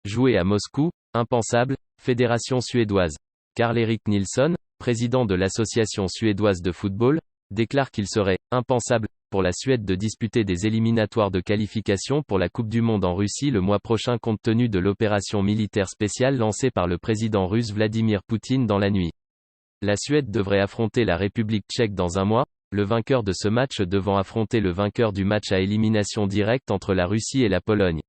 Jouer à Moscou, impensable, fédération suédoise. Karl-Erik Nilsson, président de l'association suédoise de football, déclare qu'il serait impensable pour la Suède de disputer des éliminatoires de qualification pour la Coupe du Monde en Russie le mois prochain compte tenu de l'opération militaire spéciale lancée par le président russe Vladimir Poutine dans la nuit. La Suède devrait affronter la République tchèque dans un mois, le vainqueur de ce match devant affronter le vainqueur du match à élimination directe entre la Russie et la Pologne.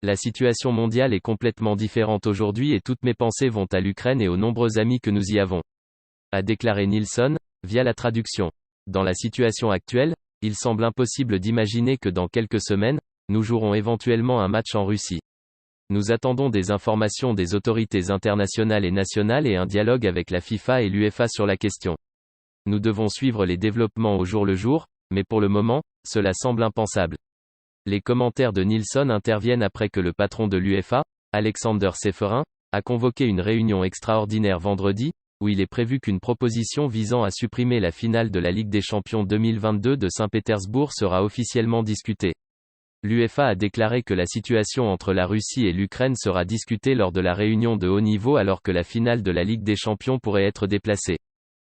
La situation mondiale est complètement différente aujourd'hui et toutes mes pensées vont à l'Ukraine et aux nombreux amis que nous y avons. A déclaré Nilsson, via la traduction. Dans la situation actuelle, il semble impossible d'imaginer que dans quelques semaines, nous jouerons éventuellement un match en Russie. Nous attendons des informations des autorités internationales et nationales et un dialogue avec la FIFA et l'UEFA sur la question. Nous devons suivre les développements au jour le jour, mais pour le moment, cela semble impensable. Les commentaires de Nilsson interviennent après que le patron de l'UEFA, Alexander Seferin, a convoqué une réunion extraordinaire vendredi, où il est prévu qu'une proposition visant à supprimer la finale de la Ligue des Champions 2022 de Saint-Pétersbourg sera officiellement discutée. L'UEFA a déclaré que la situation entre la Russie et l'Ukraine sera discutée lors de la réunion de haut niveau alors que la finale de la Ligue des Champions pourrait être déplacée.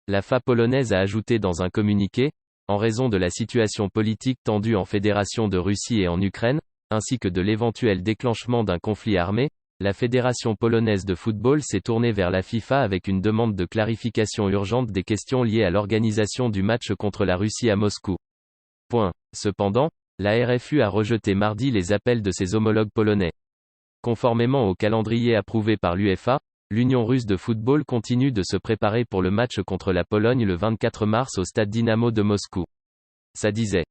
La FA polonaise a ajouté dans un communiqué, en raison de la situation politique tendue en Fédération de Russie et en Ukraine, ainsi que de l'éventuel déclenchement d'un conflit armé, la Fédération polonaise de football s'est tournée vers la FIFA avec une demande de clarification urgente des questions liées à l'organisation du match contre la Russie à Moscou. Cependant, la RFU a rejeté mardi les appels de ses homologues polonais. Conformément au calendrier approuvé par l'UEFA, l'Union russe de football continue de se préparer pour le match contre la Pologne le 24 mars au stade Dynamo de Moscou. Ça disait.